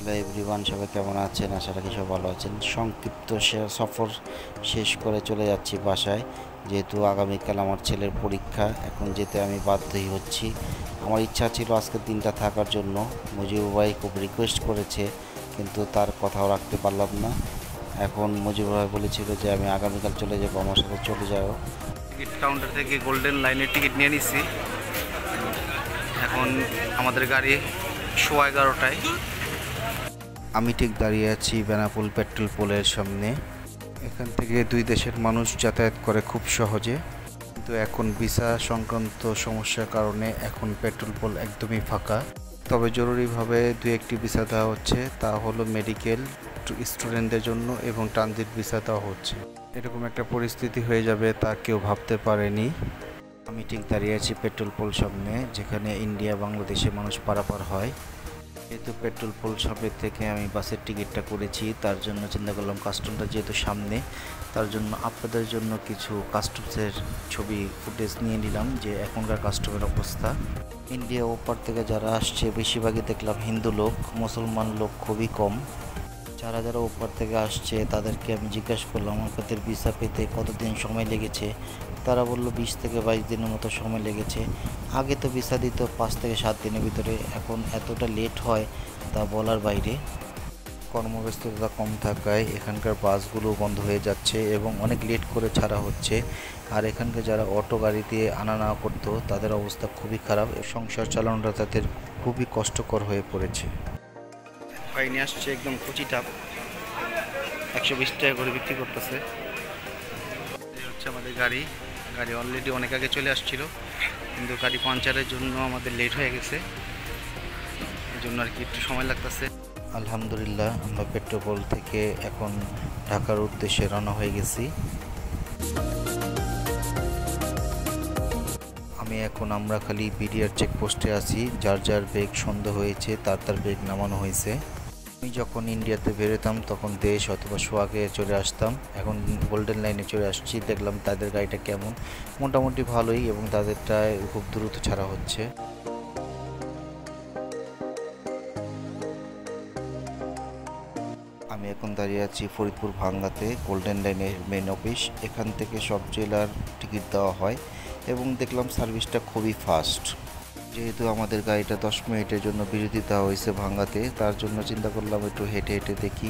Hello everyone, সবাই কেমন আছেন? আশা রাখি সব ভালো আছেন। সংক্ষিপ্ত সফর শেষ করে চলে যাচ্ছি বাসায়, যেহেতু আগামীকাল আমার ছেলের পরীক্ষা। এখন যেতে আমি বাধ্যই হচ্ছি। আমার ইচ্ছা ছিল আজকের দিনটা থাকার জন্য, মুজিবুর ভাই খুব রিকোয়েস্ট করেছে, কিন্তু তার কথাও রাখতে পারলাম না। এখন মুজিবুর ভাই বলেছিল যে আমি আগামীকাল চলে যাবো, আমার সাথে চলে যাও। টিকিট কাউন্টার থেকে গোল্ডেন লাইনের টিকিট নিয়ে নিছি। এখন আমাদের গাড়ি 11:15টায়। আমি ঠিক দাঁড়িয়ে আছি বেনাপোল পেট্রোল পোলের সামনে। এখান থেকে দুই দেশের মানুষ যাতায়াত করে খুব সহজে, কিন্তু এখন ভিসা সংক্রান্ত সমস্যার কারণে এখন পেট্রোল পোল একদমই ফাঁকা। তবে জরুরিভাবে দু একটি ভিসা দেওয়া হচ্ছে, তা হলো মেডিকেল স্টুডেন্টদের জন্য এবং ট্রানজিট ভিসা দেওয়া হচ্ছে। এরকম একটা পরিস্থিতি হয়ে যাবে তা কেউ ভাবতে পারেনি। আমি ঠিক দাঁড়িয়ে আছি পেট্রোল পোল সামনে, যেখানে ইন্ডিয়া বাংলাদেশের মানুষ পারাপার হয়। যেহেতু পেট্রোল পোল সামনে থেকে আমি বাসের টিকিটটা করেছি, তার জন্য চিন্তা করলাম কাস্টমটা যেহেতু সামনে, তার জন্য আপনাদের জন্য কিছু কাস্টমসের ছবি ফুটেজ নিয়ে নিলাম যে এখনকার কাস্টমের অবস্থা। ইন্ডিয়া ওপার থেকে যারা আসছে বেশিরভাগই দেখলাম হিন্দু লোক, মুসলমান লোক খুবই কম। যারা যারা ওপার থেকে আসছে তাদেরকে আমি জিজ্ঞাসা করলাম আপনাদের ভিসা পেতে কতদিন সময় লেগেছে। তারা বললো 20 থেকে 22 দিনের মতো সময় লেগেছে। আগে তো ভিসা দিত 5 থেকে 7 দিনের ভিতরে, এখন এতটা লেট হয় তা বলার বাইরে। কর্মব্যস্ততা কম থাকায় এখানকার বাসগুলো বন্ধ হয়ে যাচ্ছে এবং অনেক লেট করে ছাড়া হচ্ছে। আর এখানকার যারা অটো গাড়ি দিয়ে আনা নেওয়া করতো তাদের অবস্থা খুবই খারাপ, সংসার চালানোটা তাদের খুবই কষ্টকর হয়ে পড়েছে। ভাই নিয়ে আসছে একদম কচি টাপ, 120 টাকা করে বিক্রি করতেছে। এই হচ্ছে আমাদের গাড়ি। গাড়ি অলরেডি অনেক আগে চলে আসছিল, কিন্তু গাড়ি পাঞ্চারের জন্য আমাদের লেট হয়ে গেছে, এই জন্য আর কি একটু সময় লাগতেছে। আলহামদুলিল্লাহ, আমরা পেট্রোপোল থেকে এখন ঢাকার উদ্দেশ্যে রওনা হয়ে গেছি। আমরা খালি বিডিআর চেকপোস্টে আছি। যার যার ব্যাগ সন্দেহ হয়েছে তার ব্যাগ নামানো হয়েছে। আমি যখন ইন্ডিয়াতে বেরোতাম তখন দেশ অথবা সোয়াগে চলে আসতাম, এখন গোল্ডেন লাইনে চলে আসছি। দেখলাম তাদের গাড়িটা কেমন, মোটামুটি ভালোই, এবং তাদেরটা খুব দ্রুত ছাড়া হচ্ছে। আমি এখন দাঁড়িয়ে আছি ফরিদপুর ভাঙ্গাতে, গোল্ডেন লাইনের মেন অফিস। এখান থেকে সব জেলার টিকিট দেওয়া হয় এবং দেখলাম সার্ভিসটা খুবই ফাস্ট। যেহেতু আমাদের গাড়িটা 10 মিনিটের জন্য বিরতি দেওয়া হয়েছে ভাঙ্গাতে, তার জন্য চিন্তা করলাম একটু হেঁটে হেঁটে দেখি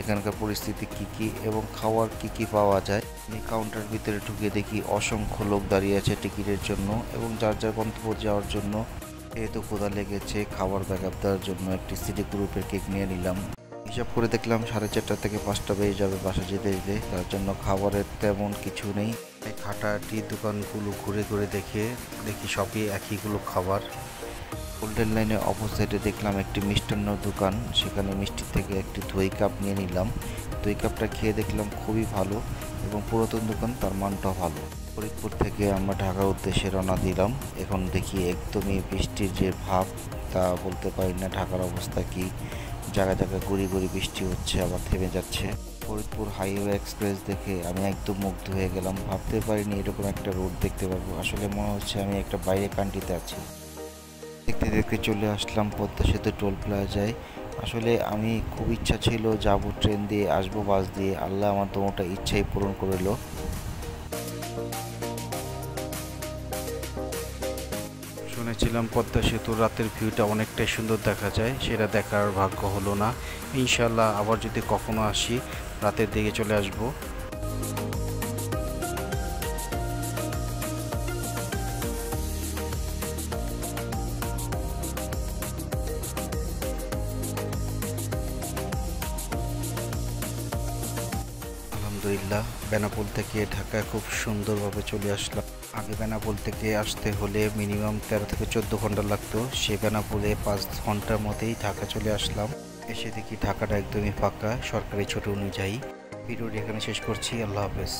এখানকার পরিস্থিতি কী এবং খাওয়ার কী পাওয়া যায়। আমি কাউন্টার ভিতরে ঢুকে দেখি অসংখ্য লোক দাঁড়িয়ে আছে টিকিটের জন্য এবং যার যার গন্তব্য যাওয়ার জন্য। যেহেতু ক্ষুধা লেগেছে, খাবার ব্যাকআপ দেওয়ার জন্য একটি সিটি গ্রুপের কেক নিয়ে নিলাম। হিসাব করে দেখলাম 4:30 থেকে 5টা বেজে যাবে বাসা যেতে যেতে, তার জন্য খাবারের তেমন কিছু নেই। হাঁটাহাঁটি দোকানগুলো ঘুরে ঘুরে দেখি সবই একইগুলো খাবার। গোল্ডেন লাইনের অপোজিটে দেখলাম একটি মিষ্টান্ন দোকান, সেখানে মিষ্টি থেকে একটি দই কাপ নিয়ে নিলাম। দই কাপটা খেয়ে দেখলাম খুবই ভালো এবং পুরাতন দোকান, তার মানটাও ভালো। ফরিদপুর থেকে আমরা ঢাকার উদ্দেশ্যে রওনা দিলাম। এখন দেখি একদমই বৃষ্টির যে ভাব তা বলতে পারি না ঢাকার অবস্থা কি। জায়গায় জায়গায় গুড়ি গুড়ি বৃষ্টি হচ্ছে, আবার থেমে যাচ্ছে। ফরিদপুর হাইওয়ে এক্সপ্রেস দেখে আমি একদম মুগ্ধ হয়ে গেলাম। ভাবতে পারিনি এরকম একটা রোড দেখতে পারবো। আসলে মনে হচ্ছে আমি একটা বাইরে কান্ট্রিতে আছি। দেখতে দেখতে চলে আসলাম পদ্মা সেতু টোল প্লাজায়। আসলে আমি খুব ইচ্ছা ছিল যাব ট্রেন দিয়ে, আসবো বাস দিয়ে। আল্লাহ আমার দোনোটা ইচ্ছাই পূরণ করলো। শুনেছিলাম পদ্মা সেতুর রাতের ভিউটা অনেকটাই সুন্দর দেখা যায়, সেটা দেখার ভাগ্য হলো না। ইনশাল্লাহ আবার যদি কখনো আসি রাতের দিকে চলে আসবো। আলহামদুলিল্লাহ, বেনাপোল থেকে ঢাকায় খুব সুন্দরভাবে চলে আসলাম। আগে বেনাপোল থেকে আসতে হলে মিনিমাম 13 থেকে 14 ঘন্টা লাগতো, সে বেনাপোলে 5 ঘন্টার মধ্যেই ঢাকা চলে আসলাম। এসে দেখি ঢাকাটা একদমই ফাঁকা সরকারি ছুটি অনুযায়ী। ভিডিওটি এখানে শেষ করছি। আল্লাহ হাফেজ।